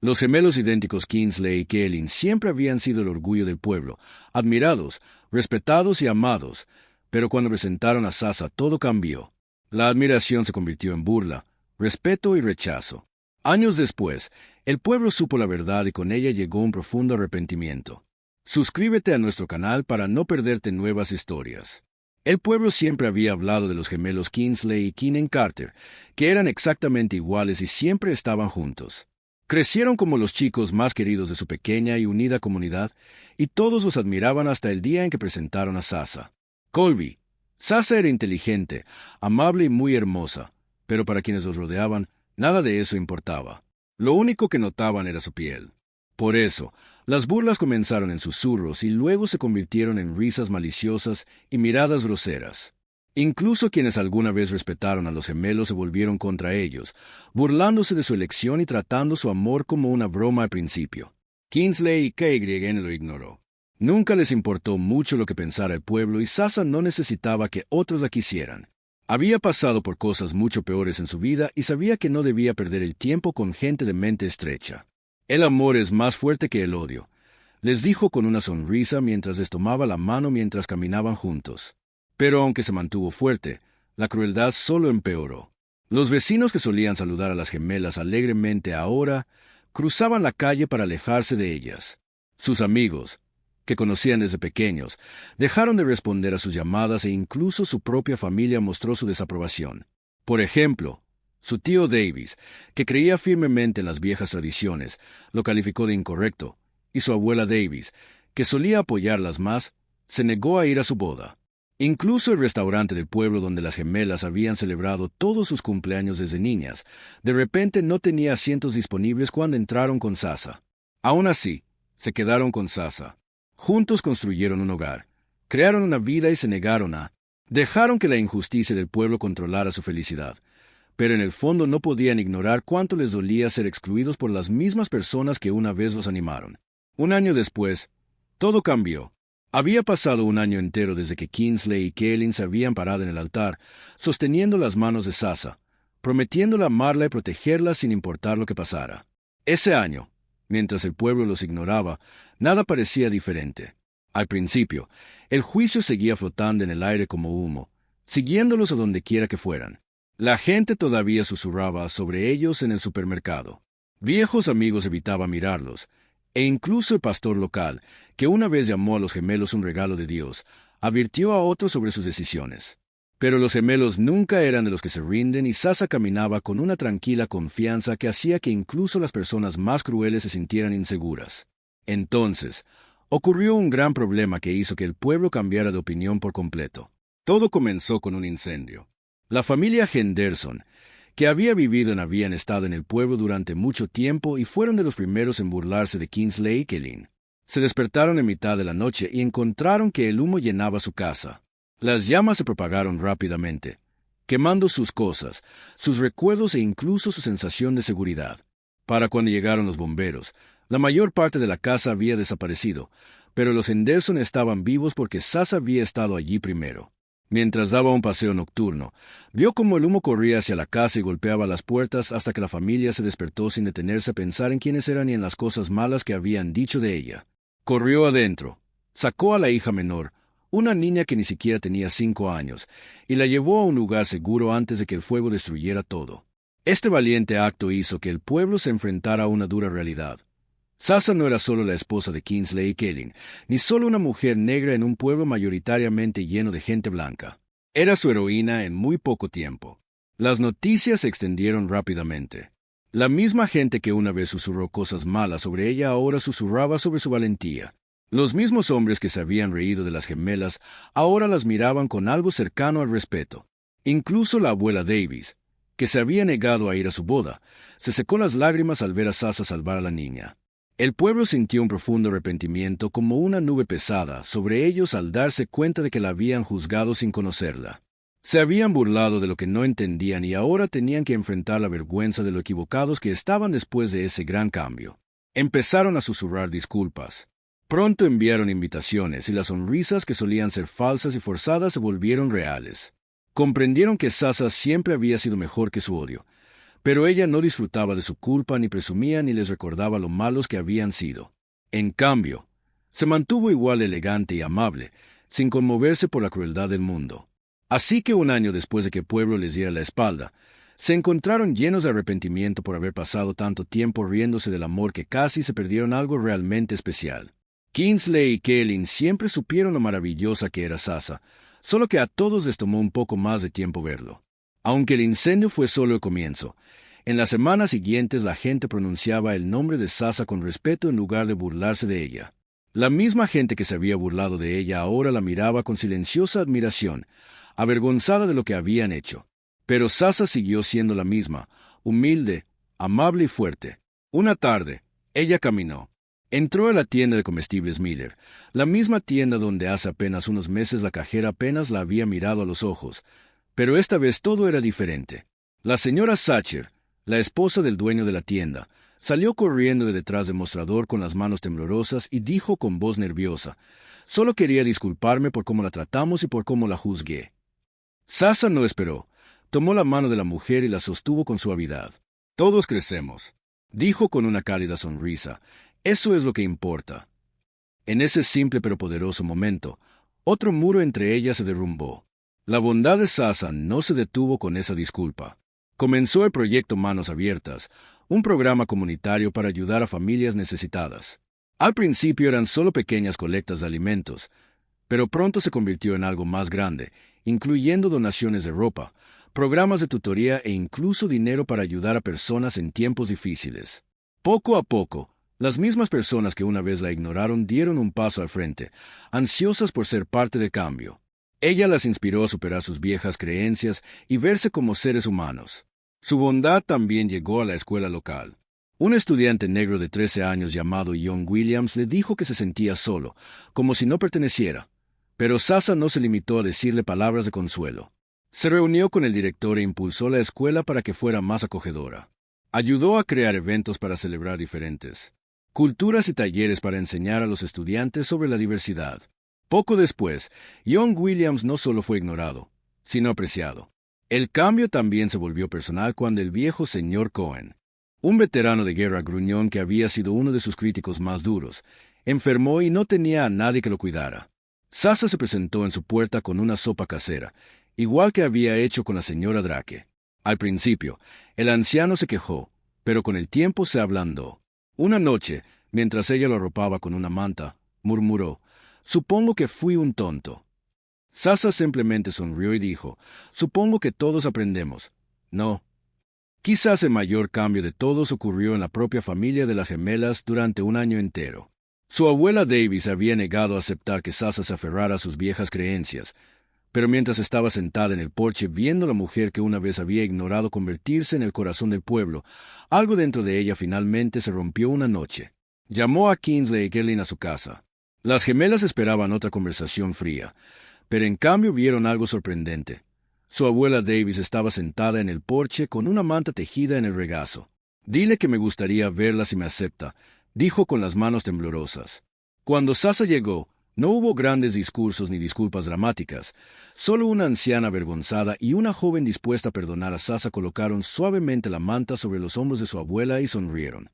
Los gemelos idénticos Kingsley y Kaelin siempre habían sido el orgullo del pueblo, admirados, respetados y amados, pero cuando presentaron a Sasa todo cambió. La admiración se convirtió en burla, respeto y rechazo. Años después, el pueblo supo la verdad y con ella llegó un profundo arrepentimiento. Suscríbete a nuestro canal para no perderte nuevas historias. El pueblo siempre había hablado de los gemelos Kingsley y Keenan Carter, que eran exactamente iguales y siempre estaban juntos. Crecieron como los chicos más queridos de su pequeña y unida comunidad, y todos los admiraban hasta el día en que presentaron a Sasa. Colby. Sasa era inteligente, amable y muy hermosa, pero para quienes los rodeaban, nada de eso importaba. Lo único que notaban era su piel. Por eso, las burlas comenzaron en susurros y luego se convirtieron en risas maliciosas y miradas groseras. Incluso quienes alguna vez respetaron a los gemelos se volvieron contra ellos, burlándose de su elección y tratando su amor como una broma al principio. Kingsley y KYN lo ignoró. Nunca les importó mucho lo que pensara el pueblo y Sasa no necesitaba que otros la quisieran. Había pasado por cosas mucho peores en su vida y sabía que no debía perder el tiempo con gente de mente estrecha. El amor es más fuerte que el odio, les dijo con una sonrisa mientras les tomaba la mano mientras caminaban juntos. Pero aunque se mantuvo fuerte, la crueldad solo empeoró. Los vecinos que solían saludar a las gemelas alegremente ahora cruzaban la calle para alejarse de ellas. Sus amigos, que conocían desde pequeños, dejaron de responder a sus llamadas e incluso su propia familia mostró su desaprobación. Por ejemplo, su tío Davis, que creía firmemente en las viejas tradiciones, lo calificó de incorrecto, y su abuela Davis, que solía apoyarlas más, se negó a ir a su boda. Incluso el restaurante del pueblo donde las gemelas habían celebrado todos sus cumpleaños desde niñas, de repente no tenía asientos disponibles cuando entraron con Sasa. Aún así, se quedaron con Sasa. Juntos construyeron un hogar, crearon una vida y se negaron a... Dejaron que la injusticia del pueblo controlara su felicidad, pero en el fondo no podían ignorar cuánto les dolía ser excluidos por las mismas personas que una vez los animaron. Un año después, todo cambió. Había pasado un año entero desde que Kingsley y Kaelin se habían parado en el altar, sosteniendo las manos de Sasa, prometiéndole amarla y protegerla sin importar lo que pasara. Ese año, mientras el pueblo los ignoraba, nada parecía diferente. Al principio, el juicio seguía flotando en el aire como humo, siguiéndolos a donde quiera que fueran. La gente todavía susurraba sobre ellos en el supermercado. Viejos amigos evitaban mirarlos, e incluso el pastor local, que una vez llamó a los gemelos un regalo de Dios, advirtió a otros sobre sus decisiones. Pero los gemelos nunca eran de los que se rinden y Sasa caminaba con una tranquila confianza que hacía que incluso las personas más crueles se sintieran inseguras. Entonces, ocurrió un gran problema que hizo que el pueblo cambiara de opinión por completo. Todo comenzó con un incendio. La familia Henderson, que habían estado en el pueblo durante mucho tiempo y fueron de los primeros en burlarse de Kingsley y Kaelin. Se despertaron en mitad de la noche y encontraron que el humo llenaba su casa. Las llamas se propagaron rápidamente, quemando sus cosas, sus recuerdos e incluso su sensación de seguridad. Para cuando llegaron los bomberos, la mayor parte de la casa había desaparecido, pero los Henderson estaban vivos porque Sasa había estado allí primero. Mientras daba un paseo nocturno, vio cómo el humo corría hacia la casa y golpeaba las puertas hasta que la familia se despertó sin detenerse a pensar en quiénes eran y en las cosas malas que habían dicho de ella. Corrió adentro, sacó a la hija menor, una niña que ni siquiera tenía 5 años, y la llevó a un lugar seguro antes de que el fuego destruyera todo. Este valiente acto hizo que el pueblo se enfrentara a una dura realidad. Sasa no era solo la esposa de Kingsley y Kaelin, ni solo una mujer negra en un pueblo mayoritariamente lleno de gente blanca. Era su heroína en muy poco tiempo. Las noticias se extendieron rápidamente. La misma gente que una vez susurró cosas malas sobre ella ahora susurraba sobre su valentía. Los mismos hombres que se habían reído de las gemelas ahora las miraban con algo cercano al respeto. Incluso la abuela Davis, que se había negado a ir a su boda, se secó las lágrimas al ver a Sasa salvar a la niña. El pueblo sintió un profundo arrepentimiento como una nube pesada sobre ellos al darse cuenta de que la habían juzgado sin conocerla. Se habían burlado de lo que no entendían y ahora tenían que enfrentar la vergüenza de lo equivocados que estaban después de ese gran cambio. Empezaron a susurrar disculpas. Pronto enviaron invitaciones y las sonrisas que solían ser falsas y forzadas se volvieron reales. Comprendieron que Sasa siempre había sido mejor que su odio, Pero ella no disfrutaba de su culpa, ni presumía, ni les recordaba lo malos que habían sido. En cambio, se mantuvo igual elegante y amable, sin conmoverse por la crueldad del mundo. Así que un año después de que el pueblo les diera la espalda, se encontraron llenos de arrepentimiento por haber pasado tanto tiempo riéndose del amor que casi se perdieron algo realmente especial. Kingsley y Kaelin siempre supieron lo maravillosa que era Sasa, solo que a todos les tomó un poco más de tiempo verlo. Aunque el incendio fue solo el comienzo, en las semanas siguientes la gente pronunciaba el nombre de Sasa con respeto en lugar de burlarse de ella. La misma gente que se había burlado de ella ahora la miraba con silenciosa admiración, avergonzada de lo que habían hecho. Pero Sasa siguió siendo la misma, humilde, amable y fuerte. Una tarde, ella caminó. Entró a la tienda de comestibles Miller, la misma tienda donde hace apenas unos meses la cajera apenas la había mirado a los ojos. Pero esta vez todo era diferente. La señora Sacher, la esposa del dueño de la tienda, salió corriendo de detrás del mostrador con las manos temblorosas y dijo con voz nerviosa: «Solo quería disculparme por cómo la tratamos y por cómo la juzgué». Sasa no esperó. Tomó la mano de la mujer y la sostuvo con suavidad. «Todos crecemos», dijo con una cálida sonrisa. «Eso es lo que importa». En ese simple pero poderoso momento, otro muro entre ellas se derrumbó. La bondad de Sasa no se detuvo con esa disculpa. Comenzó el proyecto Manos Abiertas, un programa comunitario para ayudar a familias necesitadas. Al principio eran solo pequeñas colectas de alimentos, pero pronto se convirtió en algo más grande, incluyendo donaciones de ropa, programas de tutoría e incluso dinero para ayudar a personas en tiempos difíciles. Poco a poco, las mismas personas que una vez la ignoraron dieron un paso al frente, ansiosas por ser parte del cambio. Ella las inspiró a superar sus viejas creencias y verse como seres humanos. Su bondad también llegó a la escuela local. Un estudiante negro de 13 años llamado John Williams le dijo que se sentía solo, como si no perteneciera. Pero Sasa no se limitó a decirle palabras de consuelo. Se reunió con el director e impulsó la escuela para que fuera más acogedora. Ayudó a crear eventos para celebrar diferentes culturas y talleres para enseñar a los estudiantes sobre la diversidad. Poco después, John Williams no solo fue ignorado, sino apreciado. El cambio también se volvió personal cuando el viejo señor Cohen, un veterano de guerra gruñón que había sido uno de sus críticos más duros, enfermó y no tenía a nadie que lo cuidara. Sasa se presentó en su puerta con una sopa casera, igual que había hecho con la señora Drake. Al principio, el anciano se quejó, pero con el tiempo se ablandó. Una noche, mientras ella lo arropaba con una manta, murmuró: «Supongo que fui un tonto». Sasa simplemente sonrió y dijo: «Supongo que todos aprendemos». No. Quizás el mayor cambio de todos ocurrió en la propia familia de las gemelas durante un año entero. Su abuela Davis había negado a aceptar que Sasa se aferrara a sus viejas creencias, pero mientras estaba sentada en el porche viendo a la mujer que una vez había ignorado convertirse en el corazón del pueblo, algo dentro de ella finalmente se rompió una noche. Llamó a Kingsley y Kaelin a su casa. Las gemelas esperaban otra conversación fría, pero en cambio vieron algo sorprendente. Su abuela Davis estaba sentada en el porche con una manta tejida en el regazo. «Dile que me gustaría verla si me acepta», dijo con las manos temblorosas. Cuando Sasa llegó, no hubo grandes discursos ni disculpas dramáticas. Solo una anciana avergonzada y una joven dispuesta a perdonar a Sasa colocaron suavemente la manta sobre los hombros de su abuela y sonrieron.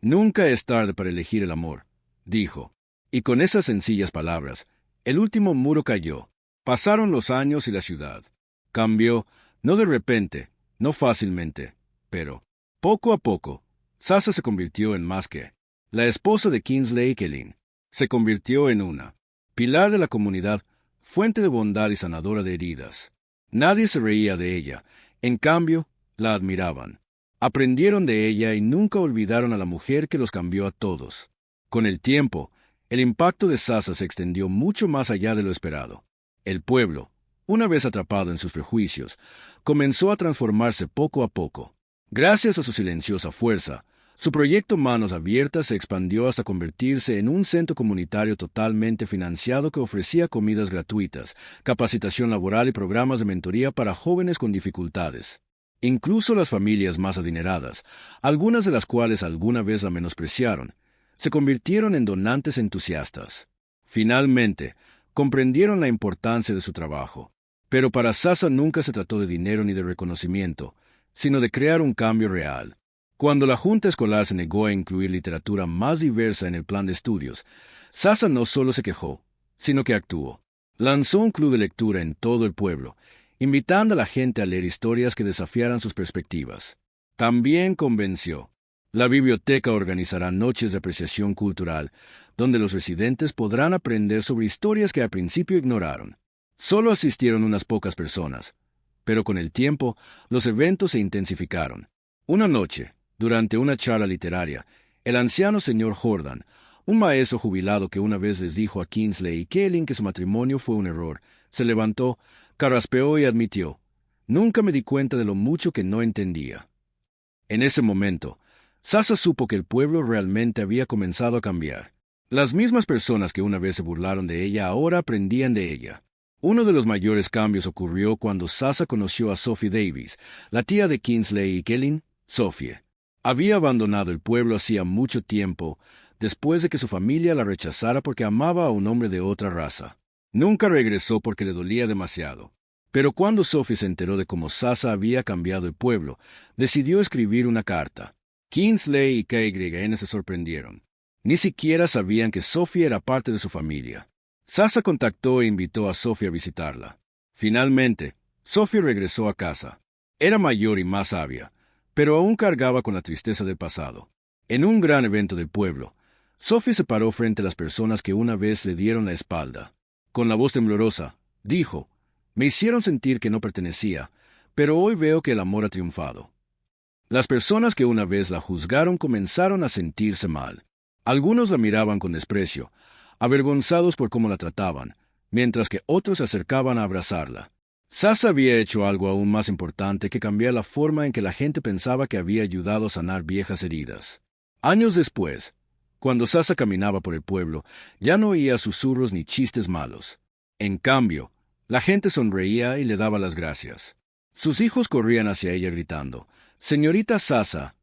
«Nunca es tarde para elegir el amor», dijo. Y con esas sencillas palabras, el último muro cayó. Pasaron los años y la ciudad cambió, no de repente, no fácilmente, pero poco a poco. Sasa se convirtió en más que la esposa de Kingsley y Kaelin. Se convirtió en una pilar de la comunidad, fuente de bondad y sanadora de heridas. Nadie se reía de ella, en cambio, la admiraban. Aprendieron de ella y nunca olvidaron a la mujer que los cambió a todos. Con el tiempo, el impacto de Sasa se extendió mucho más allá de lo esperado. El pueblo, una vez atrapado en sus prejuicios, comenzó a transformarse poco a poco. Gracias a su silenciosa fuerza, su proyecto Manos Abiertas se expandió hasta convertirse en un centro comunitario totalmente financiado que ofrecía comidas gratuitas, capacitación laboral y programas de mentoría para jóvenes con dificultades. Incluso las familias más adineradas, algunas de las cuales alguna vez la menospreciaron, se convirtieron en donantes entusiastas. Finalmente, comprendieron la importancia de su trabajo. Pero para Sasa nunca se trató de dinero ni de reconocimiento, sino de crear un cambio real. Cuando la Junta Escolar se negó a incluir literatura más diversa en el plan de estudios, Sasa no solo se quejó, sino que actuó. Lanzó un club de lectura en todo el pueblo, invitando a la gente a leer historias que desafiaran sus perspectivas. También convenció. La biblioteca organizará noches de apreciación cultural, donde los residentes podrán aprender sobre historias que al principio ignoraron. Solo asistieron unas pocas personas, pero con el tiempo los eventos se intensificaron. Una noche, durante una charla literaria, el anciano señor Jordan, un maestro jubilado que una vez les dijo a Kingsley y Kaelin que su matrimonio fue un error, se levantó, carraspeó y admitió: «Nunca me di cuenta de lo mucho que no entendía». En ese momento, Sasa supo que el pueblo realmente había comenzado a cambiar. Las mismas personas que una vez se burlaron de ella ahora aprendían de ella. Uno de los mayores cambios ocurrió cuando Sasa conoció a Sophie Davis, la tía de Kingsley y Kaelin. Sophie había abandonado el pueblo hacía mucho tiempo, después de que su familia la rechazara porque amaba a un hombre de otra raza. Nunca regresó porque le dolía demasiado. Pero cuando Sophie se enteró de cómo Sasa había cambiado el pueblo, decidió escribir una carta. Kingsley y KYN se sorprendieron. Ni siquiera sabían que Sophie era parte de su familia. Sasa contactó e invitó a Sophie a visitarla. Finalmente, Sophie regresó a casa. Era mayor y más sabia, pero aún cargaba con la tristeza del pasado. En un gran evento del pueblo, Sophie se paró frente a las personas que una vez le dieron la espalda. Con la voz temblorosa, dijo: «Me hicieron sentir que no pertenecía, pero hoy veo que el amor ha triunfado». Las personas que una vez la juzgaron comenzaron a sentirse mal. Algunos la miraban con desprecio, avergonzados por cómo la trataban, mientras que otros se acercaban a abrazarla. Sasa había hecho algo aún más importante que cambiar la forma en que la gente pensaba que había ayudado a sanar viejas heridas. Años después, cuando Sasa caminaba por el pueblo, ya no oía susurros ni chistes malos. En cambio, la gente sonreía y le daba las gracias. Sus hijos corrían hacia ella gritando: «Señorita Sasa»,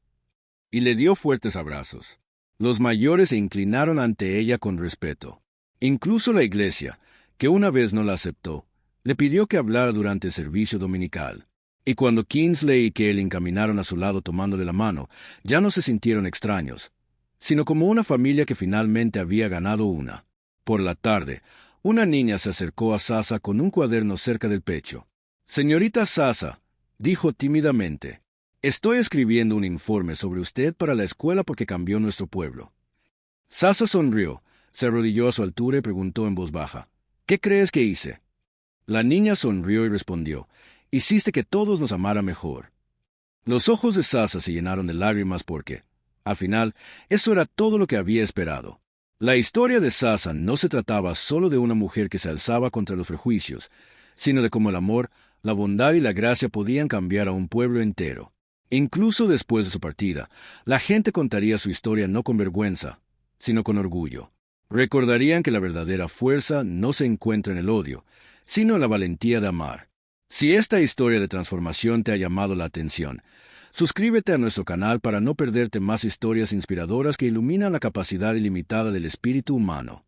y le dio fuertes abrazos. Los mayores se inclinaron ante ella con respeto. Incluso la iglesia, que una vez no la aceptó, le pidió que hablara durante el servicio dominical. Y cuando Kingsley y Kaelin caminaron a su lado tomándole la mano, ya no se sintieron extraños, sino como una familia que finalmente había ganado una. Por la tarde, una niña se acercó a Sasa con un cuaderno cerca del pecho. «Señorita Sasa», dijo tímidamente, «estoy escribiendo un informe sobre usted para la escuela porque cambió nuestro pueblo». Sasa sonrió, se arrodilló a su altura y preguntó en voz baja: «¿Qué crees que hice?». La niña sonrió y respondió: «Hiciste que todos nos amaran mejor». Los ojos de Sasa se llenaron de lágrimas porque, al final, eso era todo lo que había esperado. La historia de Sasa no se trataba solo de una mujer que se alzaba contra los prejuicios, sino de cómo el amor, la bondad y la gracia podían cambiar a un pueblo entero. Incluso después de su partida, la gente contaría su historia no con vergüenza, sino con orgullo. Recordarían que la verdadera fuerza no se encuentra en el odio, sino en la valentía de amar. Si esta historia de transformación te ha llamado la atención, suscríbete a nuestro canal para no perderte más historias inspiradoras que iluminan la capacidad ilimitada del espíritu humano.